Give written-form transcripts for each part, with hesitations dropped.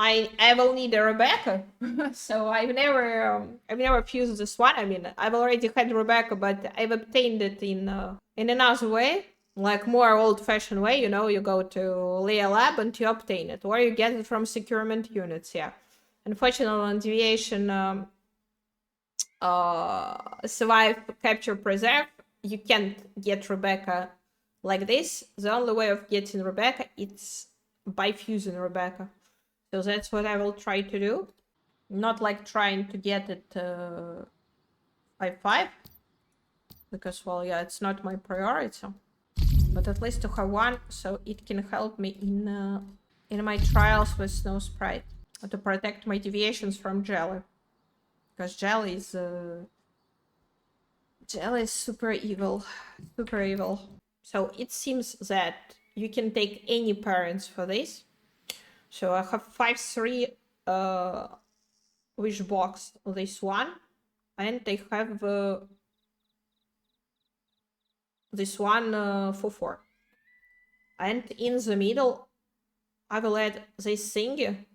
I will need a Rebecca, so I've never fused this one. I mean, I've already had Rebecca, but I've obtained it in another way, like more old-fashioned way. You know, you go to LEA Lab and you obtain it, or you get it from Securement Units. Yeah, unfortunately, on Deviation, survive, capture, preserve, you can't get Rebecca like this. The only way of getting Rebecca it's by fusing Rebecca. So that's what I will try to do. Not like trying to get it 5-5. Because, well, yeah, it's not my priority. But at least to have one, so it can help me in my trials with Snowsprite. To protect my deviations from Jelly. Because Jelly is super evil. Super evil. So it seems that you can take any parents for this. So I have 5-3 wish box this one, and I have this one 4-4. And in the middle, I will add this thingy,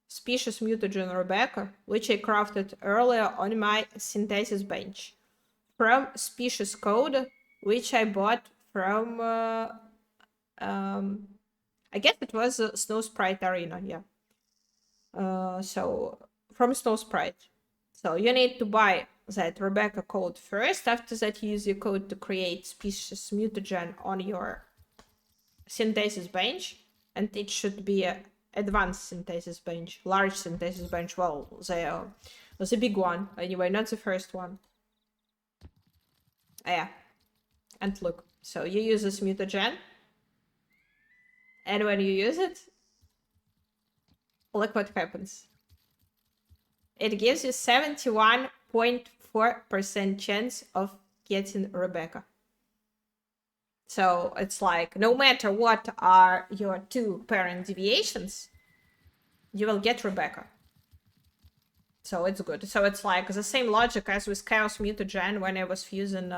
Species Mutagen Rebecca, which I crafted earlier on my synthesis bench from Species Code, which I bought from I guess it was Snowsprite Arena, yeah. So from Snowsprite. So you need to buy that Rebecca code first. After that, you use your code to create Species Mutagen on your synthesis bench, and it should be a advanced synthesis bench, large synthesis bench. Well, the big one anyway, not the first one. Yeah, and look. So you use this mutagen, and when you use it, look what happens. It gives you 71.4% chance of getting Rebecca. So it's like, no matter what are your two parent deviations, you will get Rebecca. So it's good. So it's like the same logic as with Chaos Mutagen when I was fusing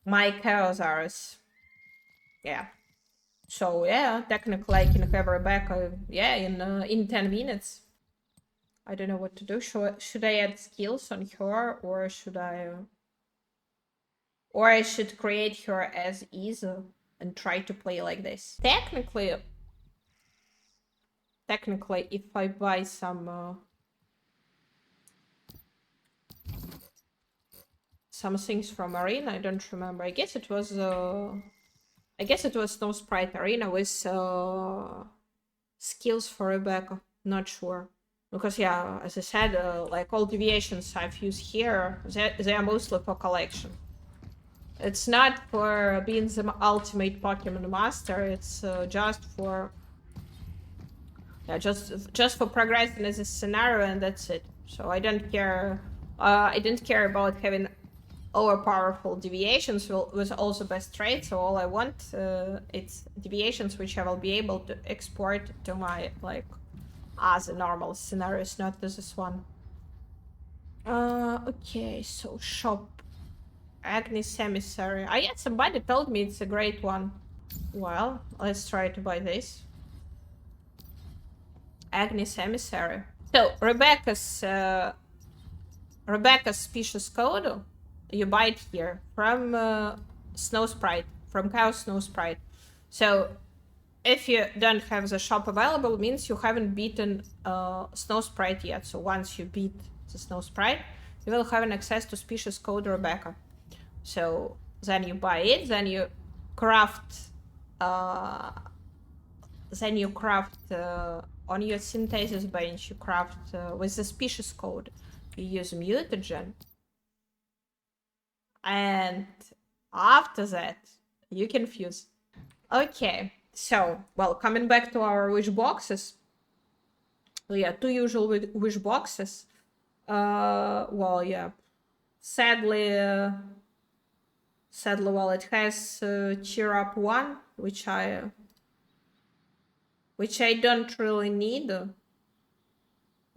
my Chaos Aris. Yeah. So yeah, technically I can have Rebecca, yeah, in 10 minutes. I don't know what to do. Should I add skills on her, or should I... Or I should create her as is and try to play like this. Technically, if I buy some things from Arena, I don't remember. I guess it was Snowsprite Arena with skills for Rebecca. Not sure. Because yeah, as I said, like all deviations I've used here, they are mostly for collection. It's not for being the ultimate Pokemon master. It's just for, yeah, just for progressing in this scenario, and that's it. So I don't care. I didn't care about having overpowerful deviations with also best traits. So all I want it's deviations which I will be able to export to my like other normal scenarios, not this one. Okay, so shop. Agnes Emissary. Oh yeah, somebody told me it's a great one. Well, let's try to buy this. Agnes Emissary. So Rebecca's species code, you buy it here from Snowsprite, from Chaos Snowsprite. So if you don't have the shop available, means you haven't beaten Snowsprite yet. So once you beat the Snowsprite, you will have an access to species code Rebecca. So then you buy it, then you craft on your synthesis bench, you craft with the species code, you use mutagen, and after that you can fuse. Okay, so well, coming back to our wish boxes, yeah, 2 usual wish boxes. Well, yeah, sadly, well, it has cheer up 1, which I don't really need,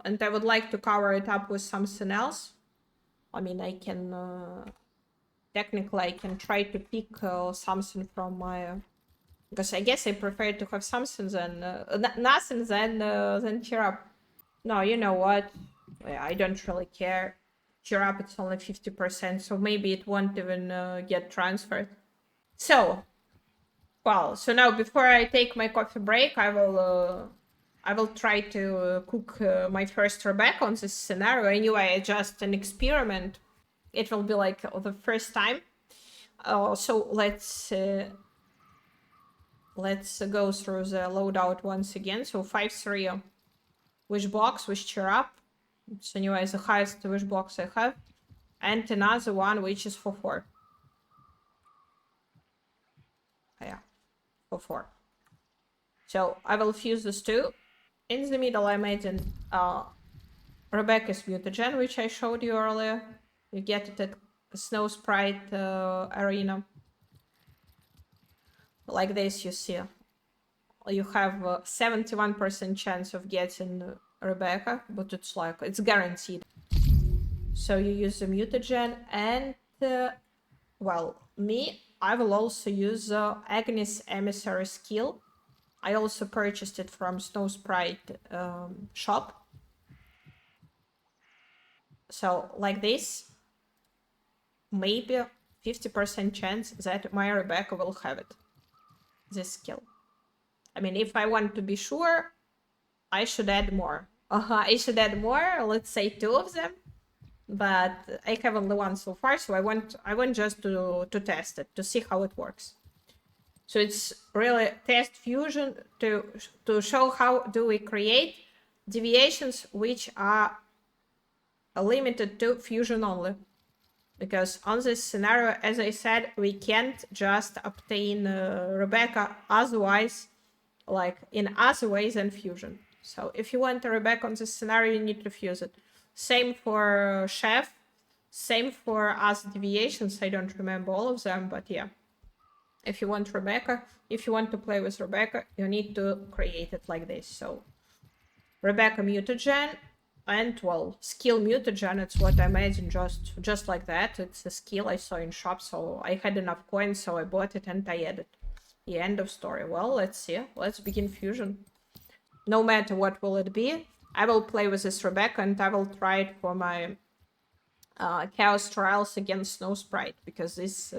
and I would like to cover it up with something else. I mean, I can technically I can try to pick something from my Because I guess I prefer to have something than nothing than cheer up. No, you know what? Yeah, I don't really care. Cheer up, it's only 50%, so maybe it won't even get transferred. So, well, so now before I take my coffee break, I will try to cook my first Rebecca on this scenario. Anyway, just an experiment. It will be like the first time. So let's go through the loadout once again. So 5-3 wish box, wish cheer up. It's anyway the highest wish box I have. And another one which is for 4. Yeah, for 4. So I will fuse these two. In the middle I made an Rebecca's Mutagen, which I showed you earlier. You get it at Snowsprite arena. Like this, you see. You have a 71% chance of getting Rebecca, but it's guaranteed. So you use the Mutagen, and well, I will also use Agnes Emissary skill. I also purchased it from Snowsprite shop. So like this, maybe 50% chance that my Rebecca will have it. This skill. I mean, if I want to be sure, I should add more. I should add more, let's say 2 of them. But I have only 1 so far, so I want just to test it, to see how it works. So it's really test fusion to show how do we create deviations which are limited to fusion only. Because on this scenario, as I said, we can't just obtain Rebecca otherwise, like in other ways than fusion. So if you want a Rebecca on this scenario, you need to fuse it. Same for Chef, same for other deviations. I don't remember all of them, but yeah. If you want Rebecca, if you want to play with Rebecca, you need to create it like this. So Rebecca Mutagen, and well, skill Mutagen, it's what I made in just like that. It's a skill I saw in shop, so I had enough coins, so I bought it and I added. The end of story. Well, let's see. Let's begin fusion. No matter what will it be, I will play with this Rebecca and I will try it for my Chaos Trials against Snowsprite, because this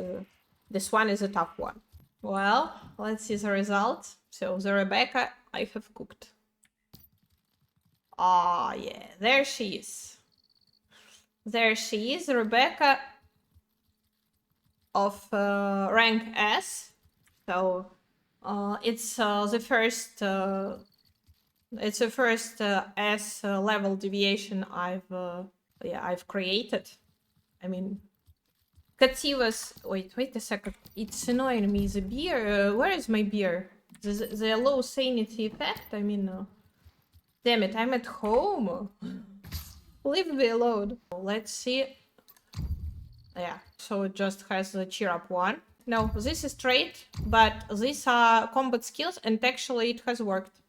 one is a tough one. Well, let's see the result. So the Rebecca I have cooked. Ah, yeah, there she is. There she is, Rebecca of rank S. So it's the first S level deviation I've created. I mean, Kativa's. Wait a second. It's annoying me. The beer. Where is my beer? The low sanity effect. I mean, damn it! I'm at home. Leave me alone. Let's see. Yeah. So it just has the cheer up 1. No, this is trait, but these are combat skills, and actually it has worked.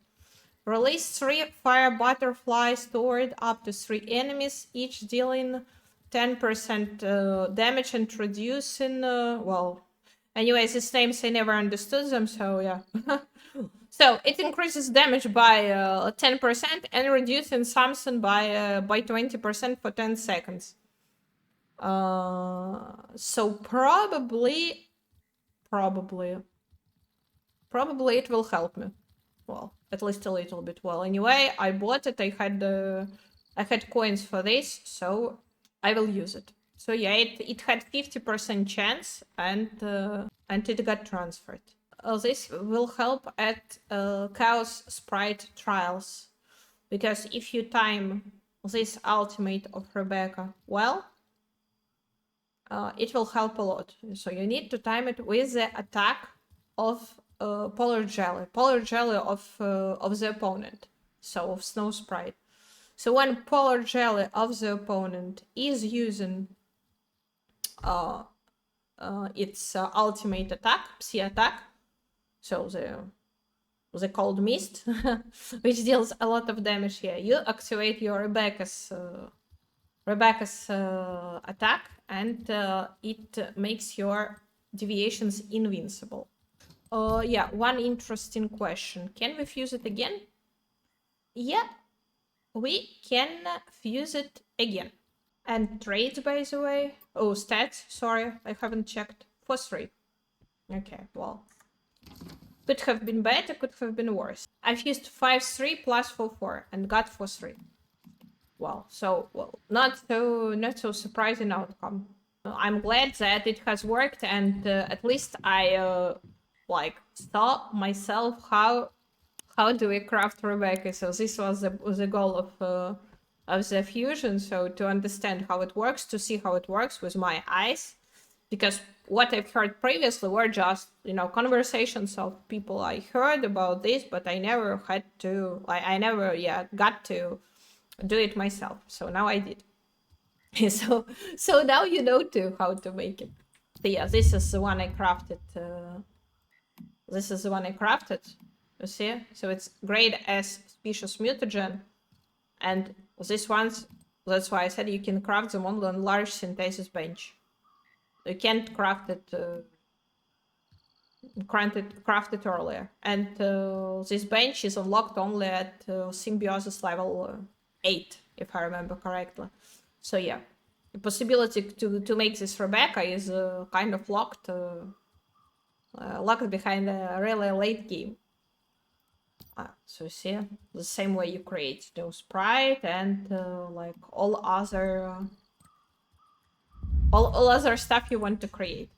Release 3 fire butterflies toward up to 3 enemies, each dealing 10% damage and reducing, well, anyways, these names I never understood them, so yeah. So it increases damage by 10% and reducing something by 20% for 10 seconds. So probably it will help me. Well, at least a little bit. Well, anyway, I bought it. I had coins for this, so I will use it. So yeah, it had 50% chance, and it got transferred. This will help at Chaos Sprite trials, because if you time this ultimate of Rebecca well, it will help a lot. So you need to time it with the attack of Polar Jelly of the opponent, so of Snowsprite. So when Polar Jelly of the opponent is using its ultimate attack, Psi attack, so the Cold Mist, which deals a lot of damage here, you activate your Rebecca's attack, and it makes your deviations invincible. Yeah, one interesting question. Can we fuse it again? Yeah, we can fuse it again. And trades, by the way. Oh, stats. Sorry, I haven't checked. For 3. Okay, well. Could have been better, could have been worse. I've used 5-3 plus 4-4 and got 4-3. Well, so not so surprising outcome. I'm glad that it has worked, and at least I like saw myself how do we craft Rebecca. So this was the goal of the fusion. So to understand how it works, to see how it works with my eyes, because what I've heard previously were just conversations of people I heard about this, but I never had to. I never got to do it myself. So now I did. so now you know too how to make it. So yeah, this is the one I crafted. This is the one I crafted. You see? So it's grade S Species Mutagen. And these ones, that's why I said you can craft them only on large synthesis bench. You can't craft it earlier. And this bench is unlocked only at symbiosis level 8, if I remember correctly. So yeah, the possibility to make this Rebecca is kind of locked behind a really late game. So you see, the same way you create Snowsprite and like all other stuff you want to create.